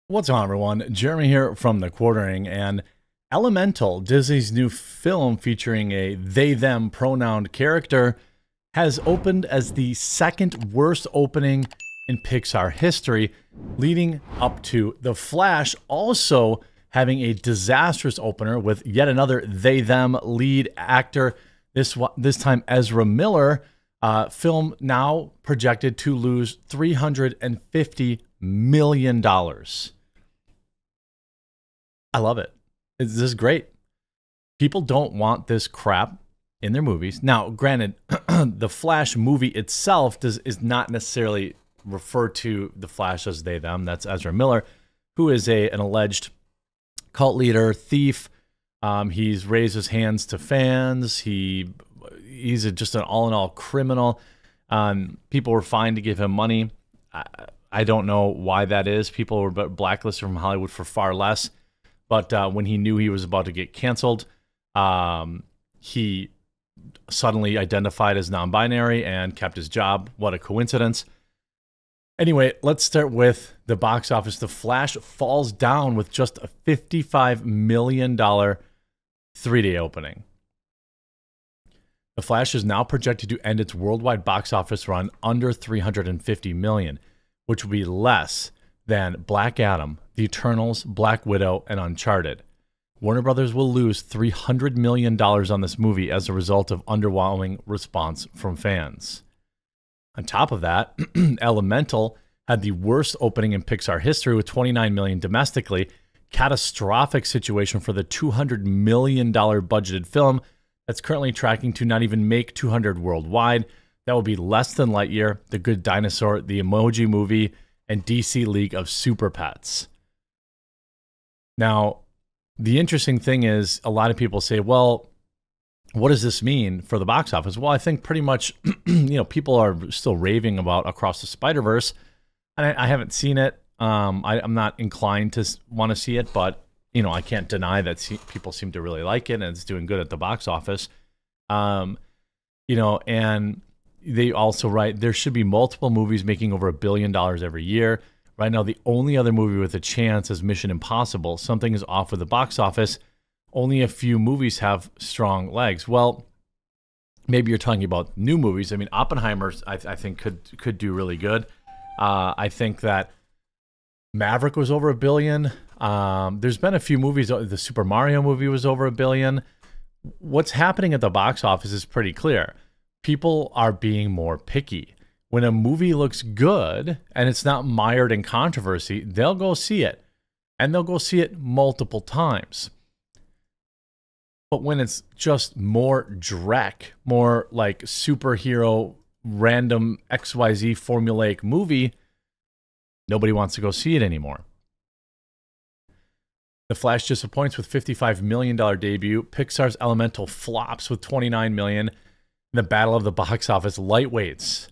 What's on, everyone? Jeremy here from The Quartering, and Elemental, Disney's new film featuring a they-them pronoun character, has opened as the second worst opening in Pixar history, leading up to The Flash also having a disastrous opener with yet another they-them lead actor, this time Ezra Miller. Film now projected to lose $350 million. I love it. This is great. People don't want this crap in their movies. Now, granted, the Flash movie itself is not necessarily refer to the Flash as they, them. That's Ezra Miller, who is an alleged cult leader, thief. He's raised his hands to fans. He's just an all-in-all criminal. People were fine to give him money. I don't know why that is. People were blacklisted from Hollywood for far less. But when he knew he was about to get canceled, he suddenly identified as non-binary and kept his job. What a coincidence. Anyway, let's start with the box office. The Flash falls down with just a $55 million three-day opening. The Flash is now projected to end its worldwide box office run under $350 million, which will be less than Black Adam, The Eternals, Black Widow, and Uncharted. Warner Brothers will lose $300 million on this movie as a result of underwhelming response from fans. On top of that, Elemental had the worst opening in Pixar history with $29 million domestically. Catastrophic situation for the $200 million budgeted film that's currently tracking to not even make $200 worldwide. That will be less than Lightyear, The Good Dinosaur, The Emoji Movie, and DC League of Super Pets. Now, the interesting thing is a lot of people say, well, what does this mean for the box office? Well, I think pretty much, people are still raving about Across the Spider-Verse, and I haven't seen it. I'm not inclined to want to see it, but, I can't deny that people seem to really like it, and it's doing good at the box office. And they also write there should be multiple movies making over $1 billion every year. Right now, the only other movie with a chance is Mission Impossible. Something is off with the box office. Only a few movies have strong legs. Well, maybe you're talking about new movies. I mean, Oppenheimer, I think could do really good. I think that Maverick was over $1 billion. There's been a few movies. The Super Mario movie was over $1 billion. What's happening at the box office is pretty clear. People are being more picky. When a movie looks good and it's not mired in controversy, they'll go see it. And they'll go see it multiple times. But when it's just more dreck, more like superhero, random XYZ formulaic movie, nobody wants to go see it anymore. The Flash disappoints with $55 million debut. Pixar's Elemental flops with $29 million. The battle of the box office lightweights.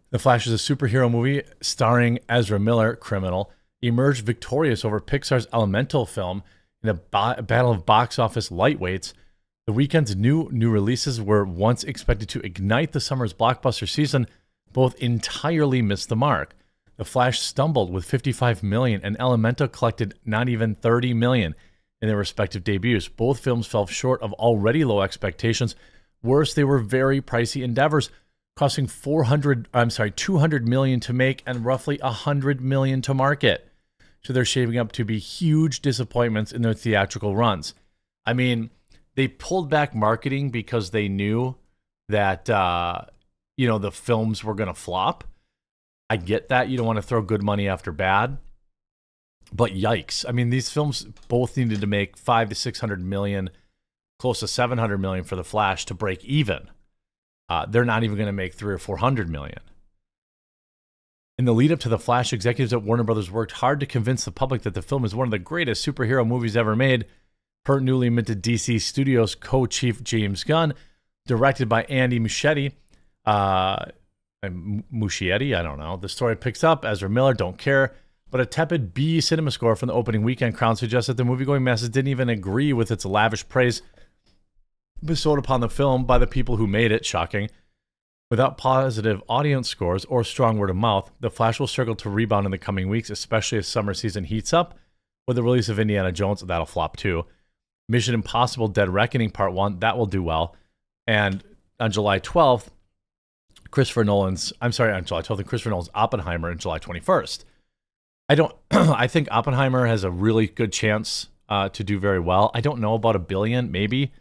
The Flash is a superhero movie starring Ezra Miller, criminal, emerged victorious over Pixar's Elemental film in the battle of box office lightweights. The weekend's new releases were once expected to ignite the summer's blockbuster season, both entirely missed the mark. The Flash stumbled with $55 million, and Elemental collected not even $30 million in their respective debuts. Both films fell short of already low expectations. Worse, they were very pricey endeavors, costing $200 million to make and roughly $100 million to market. So they're shaping up to be huge disappointments in their theatrical runs. I mean, they pulled back marketing because they knew that the films were going to flop. I get that. You don't want to throw good money after bad. But yikes. I mean, these films both needed to make $500 to $600 million, close to $700 million for The Flash to break even. They're not even going to make $300 or $400 million. In the lead up to The Flash, executives at Warner Brothers worked hard to convince the public that the film is one of the greatest superhero movies ever made. Per newly minted DC Studios co-chief James Gunn, directed by Andy Muschietti, I don't know. The story picks up Ezra Miller, don't care. But a tepid B cinema score from the opening weekend crowd suggests that the moviegoing masses didn't even agree with its lavish praise bestowed upon the film by the people who made it. Shocking. Without positive audience scores or strong word of mouth, The Flash will struggle to rebound in the coming weeks, especially as summer season heats up. With the release of Indiana Jones, that'll flop too. Mission Impossible Dead Reckoning Part 1, that will do well. And on July 12th, Christopher Nolan's Oppenheimer on July 21st. I think Oppenheimer has a really good chance to do very well. I don't know about $1 billion, maybe.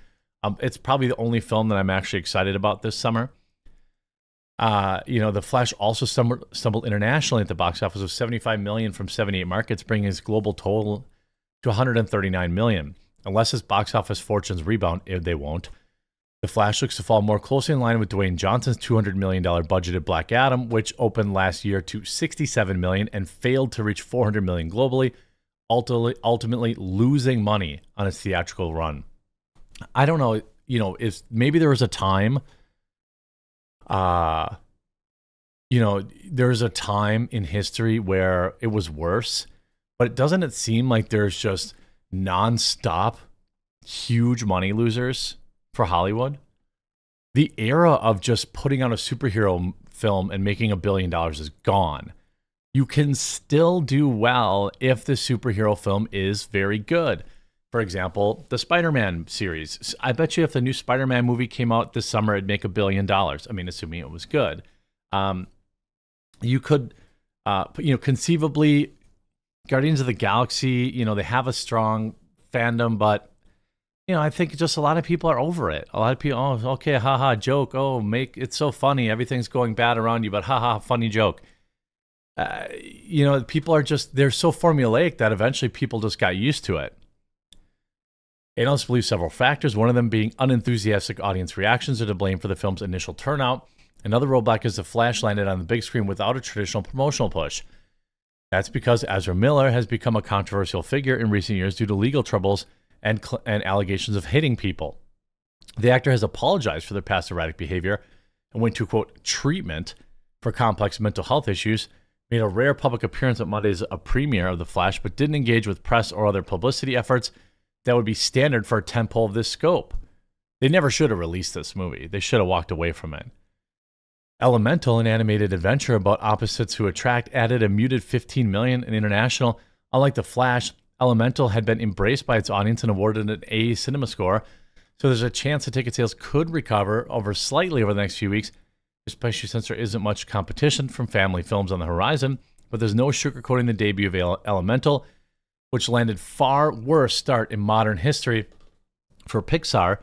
It's probably the only film that I'm actually excited about this summer. The Flash also stumbled internationally at the box office with $75 million from 78 markets, bringing his global total to $139 million. Unless his box office fortunes rebound, they won't. The Flash looks to fall more closely in line with Dwayne Johnson's $200 million budgeted Black Adam, which opened last year to $67 million and failed to reach $400 million globally, ultimately losing money on its theatrical run. I don't know, if maybe there was a time, there's a time in history where it was worse, but doesn't it seem like there's just nonstop huge money losers for Hollywood? The era of just putting out a superhero film and making $1 billion is gone. You can still do well if the superhero film is very good. For example, the Spider-Man series. I bet you if the new Spider-Man movie came out this summer, it'd make $1 billion. I mean, assuming it was good. You could, conceivably, Guardians of the Galaxy, they have a strong fandom, but, I think just a lot of people are over it. A lot of people, oh, okay, haha, joke. Oh, it's so funny. Everything's going bad around you, but haha, funny joke. People are they're so formulaic that eventually people just got used to it. Analysts believe several factors, one of them being unenthusiastic audience reactions are to blame for the film's initial turnout. Another rollback is The Flash landed on the big screen without a traditional promotional push. That's because Ezra Miller has become a controversial figure in recent years due to legal troubles and allegations of hitting people. The actor has apologized for their past erratic behavior and went to, quote, treatment for complex mental health issues, made a rare public appearance at Monday's premiere of The Flash, but didn't engage with press or other publicity efforts that would be standard for a tentpole of this scope. They never should have released this movie. They should have walked away from it. Elemental, an animated adventure about opposites who attract, added a muted $15 million in international. Unlike The Flash, Elemental had been embraced by its audience and awarded an A cinema score, so there's a chance the ticket sales could recover slightly over the next few weeks, especially since there isn't much competition from family films on the horizon. But there's no sugarcoating the debut of Elemental, which landed far worse start in modern history for Pixar,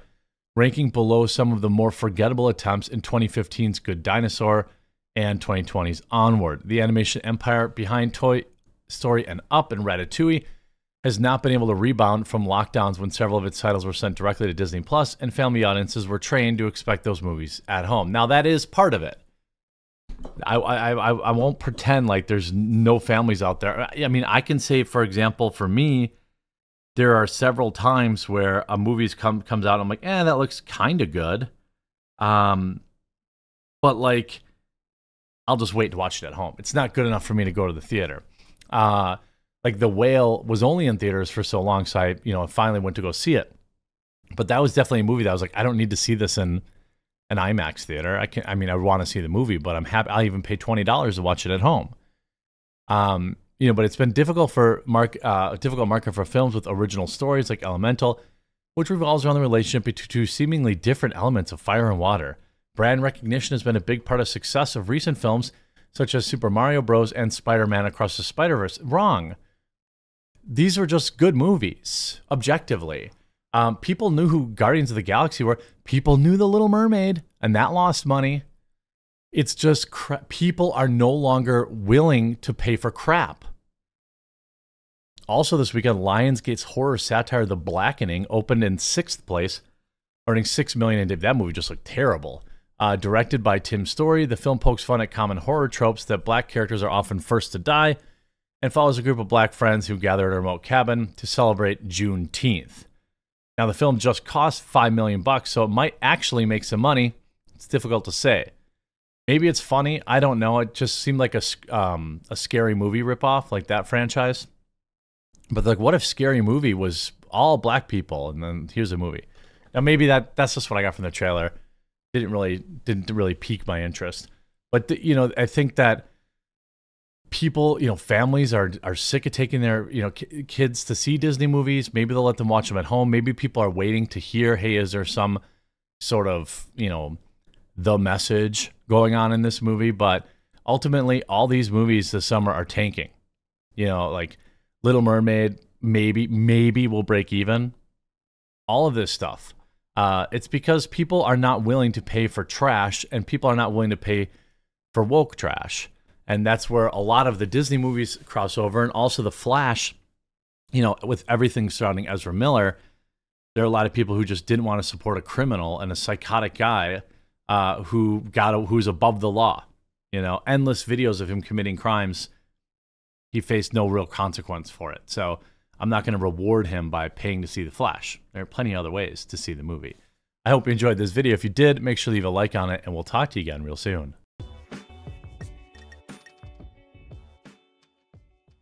ranking below some of the more forgettable attempts in 2015's Good Dinosaur and 2020's Onward. The animation empire behind Toy Story and Up and Ratatouille has not been able to rebound from lockdowns when several of its titles were sent directly to Disney Plus, and family audiences were trained to expect those movies at home. Now, that is part of it. I won't pretend like there's no families out there. I mean, I can say, for example, for me, there are several times where a movie comes out, I'm like, that looks kind of good. But like, I'll just wait to watch it at home. It's not good enough for me to go to the theater. Like The Whale was only in theaters for so long, so I, finally went to go see it. But that was definitely a movie that I was like, I don't need to see this in an IMAX theater. I want to see the movie, but I'm happy. I'll even pay $20 to watch it at home. But it's been difficult difficult market for films with original stories like Elemental, which revolves around the relationship between two seemingly different elements of fire and water. Brand recognition has been a big part of success of recent films, such as Super Mario Bros. And Spider-Man Across the Spider-Verse. Wrong. These were just good movies, objectively. People knew who Guardians of the Galaxy were. People knew The Little Mermaid, and that lost money. It's just people are no longer willing to pay for crap. Also this weekend, Lionsgate's horror satire The Blackening opened in 6th place, earning $6 million. That movie just looked terrible. Directed by Tim Story, the film pokes fun at common horror tropes that black characters are often first to die, and follows a group of black friends who gather at a remote cabin to celebrate Juneteenth. Now, the film just cost $5 million, so it might actually make some money. It's difficult to say. Maybe it's funny. I don't know. It just seemed like a Scary Movie ripoff, like that franchise. But like, what if Scary Movie was all black people, and then here's a movie? Now, maybe that's just what I got from the trailer. didn't really pique my interest. But you know, I think that people, you know, families are sick of taking their, you know, kids to see Disney movies. Maybe they'll let them watch them at home. Maybe people are waiting to hear, hey, is there some sort of, you know, the message going on in this movie? But ultimately, all these movies this summer are tanking. You know, like Little Mermaid, maybe will break even. All of this stuff. It's because people are not willing to pay for trash, and people are not willing to pay for woke trash. And that's where a lot of the Disney movies cross over, and also The Flash, you know, with everything surrounding Ezra Miller, there are a lot of people who just didn't want to support a criminal and a psychotic guy who's above the law. You know, endless videos of him committing crimes. He faced no real consequence for it. So I'm not going to reward him by paying to see The Flash. There are plenty of other ways to see the movie. I hope you enjoyed this video. If you did, make sure to leave a like on it, and we'll talk to you again real soon.